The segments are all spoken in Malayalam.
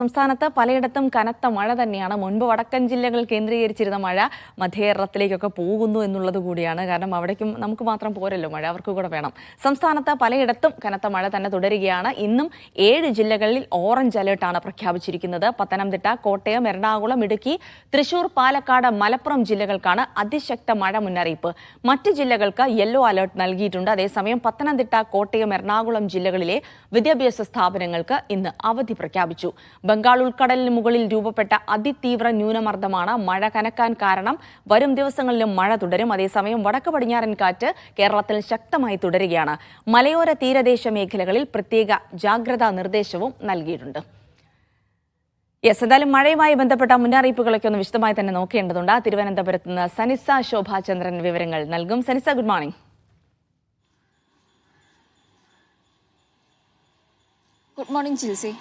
സംസ്ഥാനത്ത് പലയിടത്തും കനത്ത മഴ തന്നെയാണ്. മുൻപ് വടക്കൻ ജില്ലകൾ കേന്ദ്രീകരിച്ചിരുന്ന മഴ മധ്യകേരളത്തിലേക്കൊക്കെ പോകുന്നു എന്നുള്ളത് കൂടിയാണ്. കാരണം അവിടേക്കും നമുക്ക് മാത്രം പോരല്ലോ മഴ, അവർക്ക് കൂടെ വേണം. സംസ്ഥാനത്ത് പലയിടത്തും കനത്ത മഴ തന്നെ തുടരുകയാണ്. ഇന്നും 7 ജില്ലകളിൽ ഓറഞ്ച് അലേർട്ടാണ് പ്രഖ്യാപിച്ചിരിക്കുന്നത്. പത്തനംതിട്ട, കോട്ടയം, എറണാകുളം, ഇടുക്കി, തൃശൂർ, പാലക്കാട്, മലപ്പുറം ജില്ലകൾക്കാണ് അതിശക്ത മഴ മുന്നറിയിപ്പ്. മറ്റ് ജില്ലകൾക്ക് യെല്ലോ അലേർട്ട് നൽകിയിട്ടുണ്ട്. അതേസമയം പത്തനംതിട്ട, കോട്ടയം, എറണാകുളം ജില്ലകളിലെ വിദ്യാഭ്യാസ സ്ഥാപനങ്ങൾക്ക് ഇന്ന് അവധി പ്രഖ്യാപിച്ചു. ബംഗാൾ ഉൾക്കടലിന് മുകളിൽ രൂപപ്പെട്ട അതിതീവ്ര ന്യൂനമർദ്ദമാണ് മഴ കനക്കാൻ കാരണം. വരും ദിവസങ്ങളിലും മഴ തുടരും. അതേസമയം വടക്ക് പടിഞ്ഞാറൻ കാറ്റ് കേരളത്തിൽ ശക്തമായി തുടരുകയാണ്. മലയോര തീരദേശ മേഖലകളിൽ പ്രത്യേക ജാഗ്രതാ നിർദ്ദേശവും നൽകിയിട്ടുണ്ട്. എന്തായാലും മഴയുമായി ബന്ധപ്പെട്ട മുന്നറിയിപ്പുകളൊക്കെ ഒന്ന് വിശദമായി തന്നെ നോക്കേണ്ടതുണ്ട്. തിരുവനന്തപുരത്ത് നിന്ന് സനിസ ശോഭാചന്ദ്രൻ വിവരങ്ങൾ നൽകും. Sanisa, good morning. Good morning Jilsy.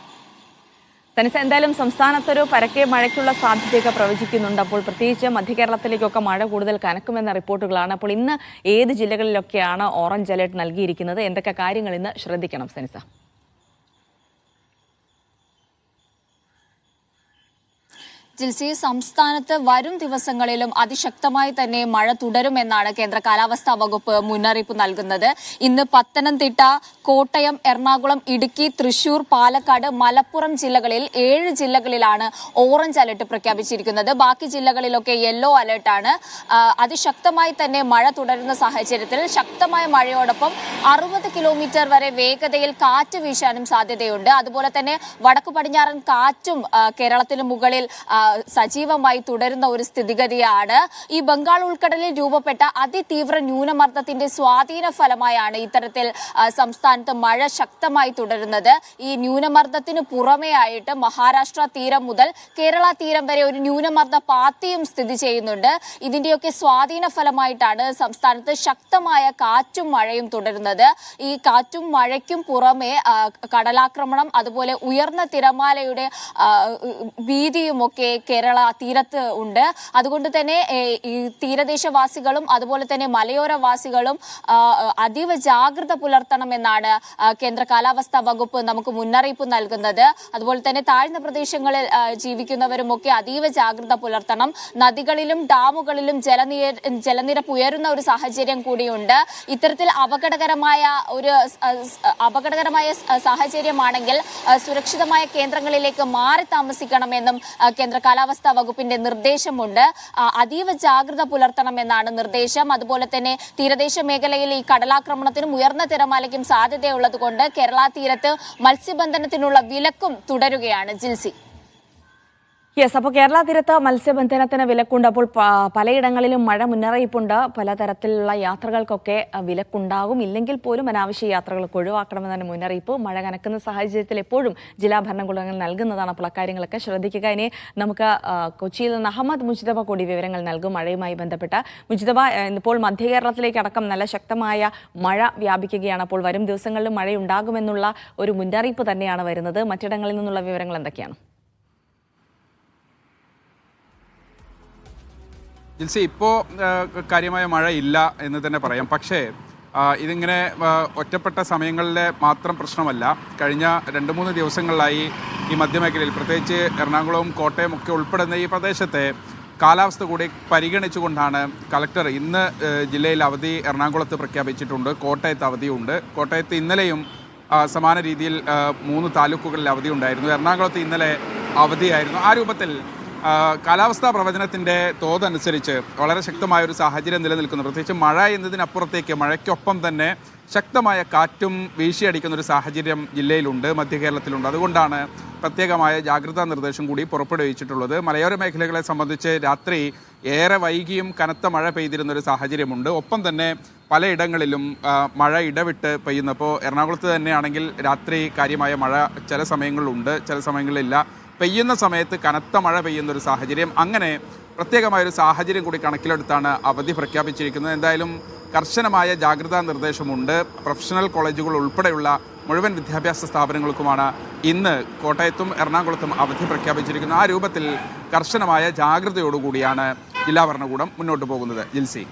Sanisa, എന്തായാലും സംസ്ഥാനത്തൊരു പരക്കെ മഴയ്ക്കുള്ള സാധ്യതയൊക്കെ പ്രവചിക്കുന്നുണ്ട്. അപ്പോൾ പ്രത്യേകിച്ച് മധ്യകേരളത്തിലേക്കൊക്കെ മഴ കൂടുതൽ കനക്കുമെന്ന റിപ്പോർട്ടുകളാണ്. അപ്പോൾ ഇന്ന് ഏത് ജില്ലകളിലൊക്കെയാണ് ഓറഞ്ച് അലേർട്ട് നൽകിയിരിക്കുന്നത്? എന്തൊക്കെ കാര്യങ്ങൾ ഇന്ന് ശ്രദ്ധിക്കണം സനിസ? ജിൽസി, സംസ്ഥാനത്ത് വരും ദിവസങ്ങളിലും അതിശക്തമായി തന്നെ മഴ തുടരുമെന്നാണ് കേന്ദ്ര കാലാവസ്ഥാ വകുപ്പ് മുന്നറിയിപ്പ് നൽകുന്നത്. ഇന്ന് പത്തനംതിട്ട, കോട്ടയം, എറണാകുളം, ഇടുക്കി, തൃശൂർ, പാലക്കാട്, മലപ്പുറം ജില്ലകളിൽ 7 ജില്ലകളിലാണ് ഓറഞ്ച് അലർട്ട് പ്രഖ്യാപിച്ചിരിക്കുന്നത്. ബാക്കി ജില്ലകളിലൊക്കെ യെല്ലോ അലർട്ടാണ്. അതിശക്തമായി തന്നെ മഴ തുടരുന്ന സാഹചര്യത്തിൽ ശക്തമായ മഴയോടൊപ്പം 60 കിലോമീറ്റർ വരെ വേഗതയിൽ കാറ്റ് വീശാനും സാധ്യതയുണ്ട്. അതുപോലെ തന്നെ വടക്കു പടിഞ്ഞാറൻ കാറ്റും കേരളത്തിന് മുകളിൽ സജീവമായി തുടരുന്ന ഒരു സ്ഥിതിഗതിയാണ്. ഈ ബംഗാൾ ഉൾക്കടലിൽ രൂപപ്പെട്ട അതിതീവ്ര ന്യൂനമർദ്ദത്തിന്റെ സ്വാധീന ഫലമായാണ് ഇത്തരത്തിൽ സംസ്ഥാനത്ത് മഴ ശക്തമായി തുടരുന്നത്. ഈ ന്യൂനമർദ്ദത്തിന് പുറമേ ആയിട്ട് മഹാരാഷ്ട്ര തീരം മുതൽ കേരള തീരം വരെ ഒരു ന്യൂനമർദ്ദ പാത്തിയും സ്ഥിതി ചെയ്യുന്നുണ്ട്. ഇതിന്റെയൊക്കെ സ്വാധീന ഫലമായിട്ടാണ് സംസ്ഥാനത്ത് ശക്തമായ കാറ്റും മഴയും തുടരുന്നത്. ഈ കാറ്റും മഴയ്ക്കും പുറമെ കടലാക്രമണം, അതുപോലെ ഉയർന്ന തിരമാലയുടെ ഭീതിയുമൊക്കെ കേരള തീരത്ത് ഉണ്ട്. അതുകൊണ്ട് തന്നെ ഈ തീരദേശവാസികളും അതുപോലെ തന്നെ മലയോരവാസികളും അതീവ ജാഗ്രത പുലർത്തണമെന്നാണ് കേന്ദ്ര കാലാവസ്ഥാ വകുപ്പ് നമുക്ക് മുന്നറിയിപ്പ് നൽകുന്നത്. അതുപോലെ തന്നെ താഴ്ന്ന പ്രദേശങ്ങളിൽ ജീവിക്കുന്നവരുമൊക്കെ അതീവ ജാഗ്രത പുലർത്തണം. നദികളിലും ഡാമുകളിലും ജലനിരപ്പ് ഉയരുന്ന ഒരു സാഹചര്യം കൂടിയുണ്ട്. ഇത്തരത്തിൽ അപകടകരമായ സാഹചര്യമാണെങ്കിൽ സുരക്ഷിതമായ കേന്ദ്രങ്ങളിലേക്ക് മാറി താമസിക്കണമെന്നും കേന്ദ്ര കാലാവസ്ഥാ വകുപ്പിന്റെ നിർദ്ദേശമുണ്ട്. അതീവ ജാഗ്രത പുലർത്തണമെന്നാണ് നിർദ്ദേശം. അതുപോലെ തന്നെ തീരദേശ മേഖലയിൽ ഈ കടലാക്രമണത്തിനും ഉയർന്ന തിരമാലയ്ക്കും സാധ്യതയുള്ളത് കൊണ്ട് കേരള തീരത്ത് മത്സ്യബന്ധനത്തിനുള്ള വിലക്കും തുടരുകയാണ് ജിൽസി. അപ്പോൾ കേരള തീരത്ത് മത്സ്യബന്ധനത്തിന് വിലക്കുണ്ട്. അപ്പോൾ പലയിടങ്ങളിലും മഴ മുന്നറിയിപ്പുണ്ട്. പലതരത്തിലുള്ള യാത്രകൾക്കൊക്കെ വിലക്കുണ്ടാകും. ഇല്ലെങ്കിൽ പോലും അനാവശ്യ യാത്രകളൊക്കെ ഒഴിവാക്കണമെന്നാണ് മുന്നറിയിപ്പ്. മഴ കനക്കുന്ന സാഹചര്യത്തിൽ എപ്പോഴും ജില്ലാ ഭരണകൂടങ്ങൾ നൽകുന്നതാണ്. അപ്പോൾ അക്കാര്യങ്ങളൊക്കെ ശ്രദ്ധിക്കുക. ഇനി നമുക്ക് കൊച്ചിയിൽ നിന്ന് അഹമ്മദ് മുജിതബ കൂടി വിവരങ്ങൾ നൽകും മഴയുമായി ബന്ധപ്പെട്ട്. മുജിതബ, ഇപ്പോൾ മധ്യകേരളത്തിലേക്കടക്കം നല്ല ശക്തമായ മഴ വ്യാപിക്കുകയാണ്. അപ്പോൾ വരും ദിവസങ്ങളിലും മഴയുണ്ടാകുമെന്നുള്ള ഒരു മുന്നറിയിപ്പ് തന്നെയാണ് വരുന്നത്. മറ്റിടങ്ങളിൽ നിന്നുള്ള വിവരങ്ങൾ എന്തൊക്കെയാണ്? ജിൽസി, ഇപ്പോൾ കാര്യമായ മഴ ഇല്ല എന്ന് തന്നെ പറയാം. പക്ഷേ ഇതിങ്ങനെ ഒറ്റപ്പെട്ട സമയങ്ങളിലെ മാത്രം പ്രശ്നമല്ല. കഴിഞ്ഞ 2-3 ദിവസങ്ങളിലായി ഈ മധ്യമേഖലയിൽ, പ്രത്യേകിച്ച് എറണാകുളവും കോട്ടയം ഒക്കെ ഉൾപ്പെടുന്ന ഈ പ്രദേശത്തെ കാലാവസ്ഥ കൂടി പരിഗണിച്ചുകൊണ്ടാണ് കളക്ടർ ഇന്ന് ജില്ലയിൽ അവധി എറണാകുളത്ത് പ്രഖ്യാപിച്ചിട്ടുണ്ട്. കോട്ടയത്ത് അവധിയുണ്ട്. കോട്ടയത്ത് ഇന്നലെയും സമാന രീതിയിൽ 3 താലൂക്കുകളിൽ അവധി ഉണ്ടായിരുന്നു. എറണാകുളത്ത് ഇന്നലെ അവധിയായിരുന്നു. ആ രൂപത്തിൽ കാലാവസ്ഥാ പ്രവചനത്തിൻ്റെ തോതനുസരിച്ച് വളരെ ശക്തമായൊരു സാഹചര്യം നിലനിൽക്കുന്നു. പ്രത്യേകിച്ച് മഴ എന്നതിനപ്പുറത്തേക്ക് മഴയ്ക്കൊപ്പം തന്നെ ശക്തമായ കാറ്റും വീശിയടിക്കുന്ന ഒരു സാഹചര്യം ജില്ലയിലുണ്ട്, മധ്യകേരളത്തിലുണ്ട്. അതുകൊണ്ടാണ് പ്രത്യേകമായ ജാഗ്രതാ നിർദ്ദേശം കൂടി പുറപ്പെടുവിച്ചിട്ടുള്ളത്. മലയോര മേഖലകളെ സംബന്ധിച്ച് രാത്രി ഏറെ വൈകിയും കനത്ത മഴ പെയ്തിരുന്നൊരു സാഹചര്യമുണ്ട്. ഒപ്പം തന്നെ പലയിടങ്ങളിലും മഴ ഇടവിട്ട് പെയ്യുന്നപ്പോൾ എറണാകുളത്ത് തന്നെയാണെങ്കിൽ രാത്രി കാര്യമായ മഴ ചില സമയങ്ങളിലുണ്ട്, ചില സമയങ്ങളിലില്ല. പെയ്യുന്ന സമയത്ത് കനത്ത മഴ പെയ്യുന്നൊരു സാഹചര്യം, അങ്ങനെ പ്രത്യേകമായൊരു സാഹചര്യം കൂടി കണക്കിലെടുത്താണ് അവധി പ്രഖ്യാപിച്ചിരിക്കുന്നത്. എന്തായാലും കർശനമായ ജാഗ്രതാ നിർദ്ദേശമുണ്ട്. പ്രൊഫഷണൽ കോളേജുകൾ ഉൾപ്പെടെയുള്ള മുഴുവൻ വിദ്യാഭ്യാസ സ്ഥാപനങ്ങൾക്കുമാണ് ഇന്ന് കോട്ടയത്തും എറണാകുളത്തും അവധി പ്രഖ്യാപിച്ചിരിക്കുന്നത്. ആ രൂപത്തിൽ കർശനമായ ജാഗ്രതയോടുകൂടിയാണ് ജില്ലാ ഭരണകൂടം മുന്നോട്ട് പോകുന്നത്. ജിൽസി.